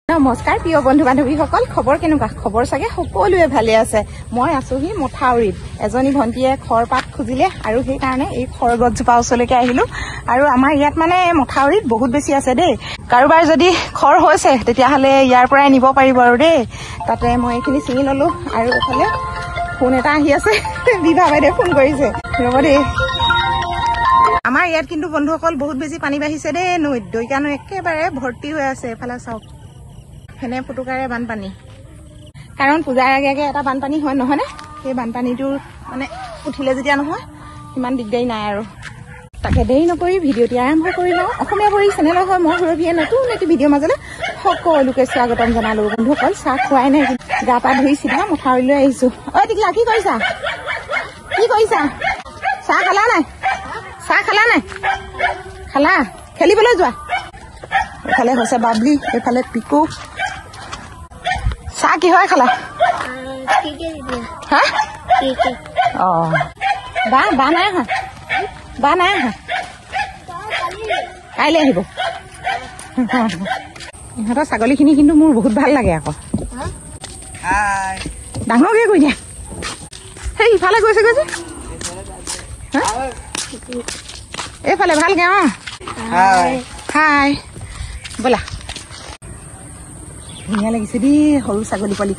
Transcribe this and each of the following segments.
নমস্কাৰ প্ৰিয় বন্ধু বান্ধৱীসকল, খবৰ কেনেকুৱা? খবৰ চাগে সকলোৱে ভালে আছে। মই আছোহি মথাউৰিত। এজনী ভণ্টিয়ে খৰপাত খুজিলে আৰু সেইকাৰণে এই খৰগছজোপা ওচৰলৈকে আহিলো। আৰু আমাৰ ইয়াত মানে মথাউৰিত বহুত বেছি আছে দেই। কাৰোবাৰ যদি খৰ হৈছে তেতিয়াহ'লে ইয়াৰ পৰাই নিব পাৰিব আৰু দেই। তাতে মই এইখিনি ছিঙি ললো আৰু এইফালে ফোন এটা আহি আছে, বিভা বাইদেৱে ফোন কৰিছে, ৰ'ব দেই। আমাৰ ইয়াত কিন্তু বন্ধুসকল বহুত বেছি পানী বাঢ়িছে দেই। নৈত দৈকানো একেবাৰে ভৰ্তি হৈ আছে। এইফালে চাওক, ফেনে ফুটুকাৰে বানপানী। কাৰণ পূজাৰ আগে আগে এটা বানপানী হয় নহয়নে? সেই বানপানীটোৰ মানে উঠিলে যেতিয়া নহয় সিমান দিগদাৰী নাই আৰু। তাকে দেৰি নকৰি ভিডিঅ'টি আৰম্ভ কৰি লওঁ। অসমীয়া পৰি চেনেলৰ হয় মই সুৰভিয়ে নতুন এটি ভিডিঅ' মাজলৈ সকলোকে স্বাগতম জনালো। বন্ধুসকল চাহ খোৱাই নাই, গা পা ধুই চিধা মথাউৰিলৈ আহিছো। ঐ টিকলা, কি কৰিছা? কি কৰিছা? চাহ খালা নাই? চাহ খালা নাই? খালা? খেলিবলৈ যোৱা। এইফালে হৈছে বাবলি, এইফালে পিকু। চাহ কিহৰে খালা? হা? অ, বা নাই আহা? বা নাই আহা? কাইলৈ আহিব। ইহঁতৰ ছাগলীখিনি কিন্তু মোৰ বহুত ভাল লাগে আকৌ। ডাঙৰকে কৈ দিয়া। সেই ইফালে গৈছে গৈছে এইফালে ভালকে। অ হাই, ব'লা। ধুনীয়া লাগিছে দেই সৰু ছাগলী পোৱালি।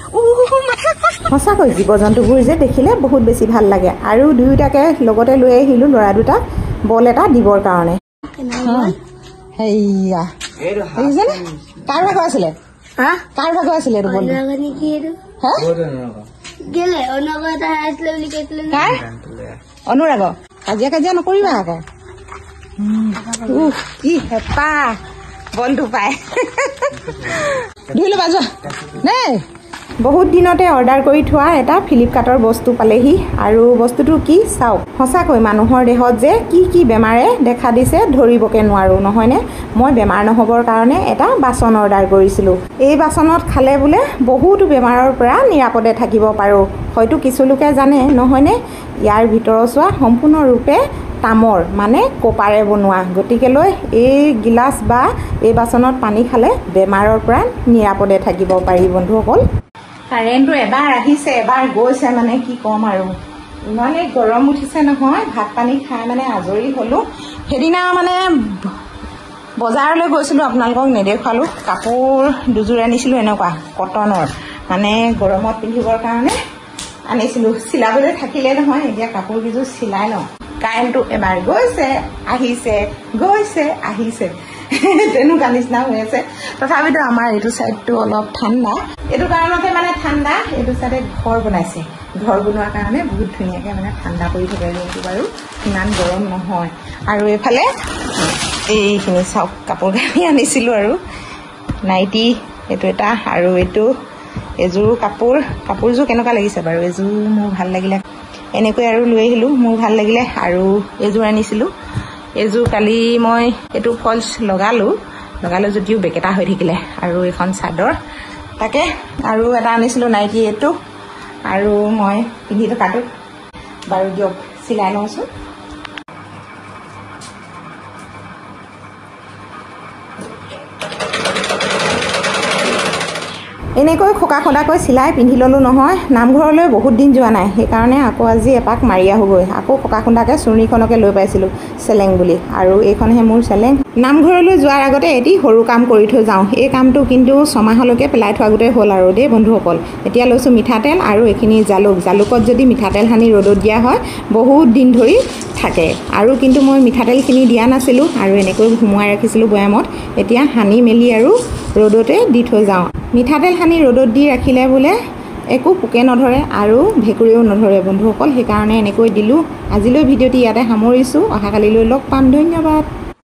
সঁচাকৈ জীৱ জন্তুবোৰ যে দেখিলে বহুত বেছি ভাল লাগে। আৰু দুয়োটাকে লগতে লৈ আহিলো ল'ৰা দুটাক বল এটা দিবৰ কাৰণে। সেয়া দেখিছেনে? কাৰ ভাগৰ আছিলে? কাৰ ভাগৰ আছিলে এইটো বল? অনুৰাগ, কাজিয়া কাজিয়া নকৰিবা আকৌ। কি হেঁপাহ বলটো পাই। ধুই ল'বা যোৱা দেই। বহুত দিনতে অৰ্ডাৰ কৰি থোৱা এটা ফ্লিপকাৰ্টৰ বস্তু পালেহি। আৰু বস্তুটো কি চাওক। সঁচাকৈ মানুহৰ দেহত যে কি কি বেমাৰে দেখা দিছে ধৰিবকে নোৱাৰো নহয়নে? মই বেমাৰ নহ'বৰ কাৰণে এটা বাচন অৰ্ডাৰ কৰিছিলোঁ। এই বাচনত খালে বোলে বহুতো বেমাৰৰ পৰা নিৰাপদে থাকিব পাৰোঁ। হয়তো কিছু লোকে জানে নহয়নে? ইয়াৰ ভিতৰত চোৱা সম্পূৰ্ণৰূপে তামৰ মানে কপাৰে বনোৱা। গতিকেলৈ এই গিলাচ বা এই বাচনত পানী খালে বেমাৰৰ পৰা নিৰাপদে থাকিব পাৰি বন্ধুসকল। কাৰেণ্টটো এবাৰ আহিছে এবাৰ গৈছে, মানে কি ক'ম আৰু। ইমানেই গৰম উঠিছে নহয়, ভাত পানী খাই মানে আজৰি হ'লোঁ। সেইদিনা মানে বজাৰলৈ গৈছিলোঁ, আপোনালোকক নেদেখুৱালোঁ। কাপোৰ দুযোৰ আনিছিলোঁ এনেকুৱা কটনৰ, মানে গৰমত পিন্ধিবৰ কাৰণে আনিছিলোঁ। চিলাবলৈ থাকিলে নহয়, এতিয়া কাপোৰকেইযোৰ চিলাই লওঁ। কাৰেণ্টটো এবাৰ গৈছে আহিছে, গৈছে আহিছে, তেনেকুৱা নিচিনা হৈ আছে। তথাপিতো আমাৰ এইটো চাইডটো অলপ ঠাণ্ডা। এইটো কাৰণতে মানে ঠাণ্ডা, এইটো চাইডে ঘৰ বনাইছে। ঘৰ বনোৱাৰ কাৰণে বহুত ধুনীয়াকৈ মানে ঠাণ্ডা পৰি থাকে ৰুমটো, বাৰু ইমান গৰম নহয়। আৰু এইফালে এইখিনি চাওক, কাপোৰ কানি আনিছিলোঁ আৰু নাইটি এইটো এটা, আৰু এইটো এযোৰ কাপোৰযোৰ কেনেকুৱা লাগিছে বাৰু? এযোৰ মোৰ ভাল লাগিলে, এনেকৈ আৰু লৈ আহিলোঁ, মোৰ ভাল লাগিলে। আৰু এযোৰ আনিছিলোঁ, এযোৰ কালি মই এইটো ফলছ লগালোঁ যদিও বেকেটা হৈ থাকিলে। আৰু এখন চাদৰ তাকে, আৰু এটা আনিছিলোঁ নাইটি এইটো, আৰু মই পিন্ধি থকাটো। বাৰু দিয়ক চিলাই লওঁচোন। এনেকৈ খোকা খোদাকৈ চিলাই পিন্ধি ল'লোঁ নহয়। নামঘৰলৈ বহুত দিন যোৱা নাই, সেইকাৰণে আকৌ আজি এপাক মাৰি আহোঁগৈ। আকৌ খোকা খোদাকৈ চুৰিখনকে লৈ পাইছিলোঁ চেলেং বুলি, আৰু এইখনহে মোৰ চেলেং। নামঘৰলৈ যোৱাৰ আগতে এটি সৰু কাম কৰি থৈ যাওঁ। এই কামটো কিন্তু 6 মাহলৈকে পেলাই থোৱা গোটেই হ'ল আৰু দেই বন্ধুসকল। এতিয়া লৈছোঁ মিঠাতেল আৰু এইখিনি জালুকত যদি মিঠাতেল সানি ৰ'দত দিয়া হয় বহুত দিন ধৰি থাকে। আৰু কিন্তু মই মিঠাতেলখিনি দিয়া নাছিলোঁ আৰু এনেকৈ সোমোৱাই ৰাখিছিলোঁ বৈয়ামত। এতিয়া সানি মেলি আৰু ৰ'দতে দি থৈ যাওঁ। মিঠাতেল সানি ৰ'দত দি ৰাখিলে বোলে একো পোকে নধৰে আৰু ভেঁকুৰিও নধৰে বন্ধুসকল। সেইকাৰণে এনেকৈ দিলোঁ। আজিলৈ ভিডিঅ'টি ইয়াতে সামৰিছোঁ। অহাকালিলৈ লগ পাম। ধন্যবাদ।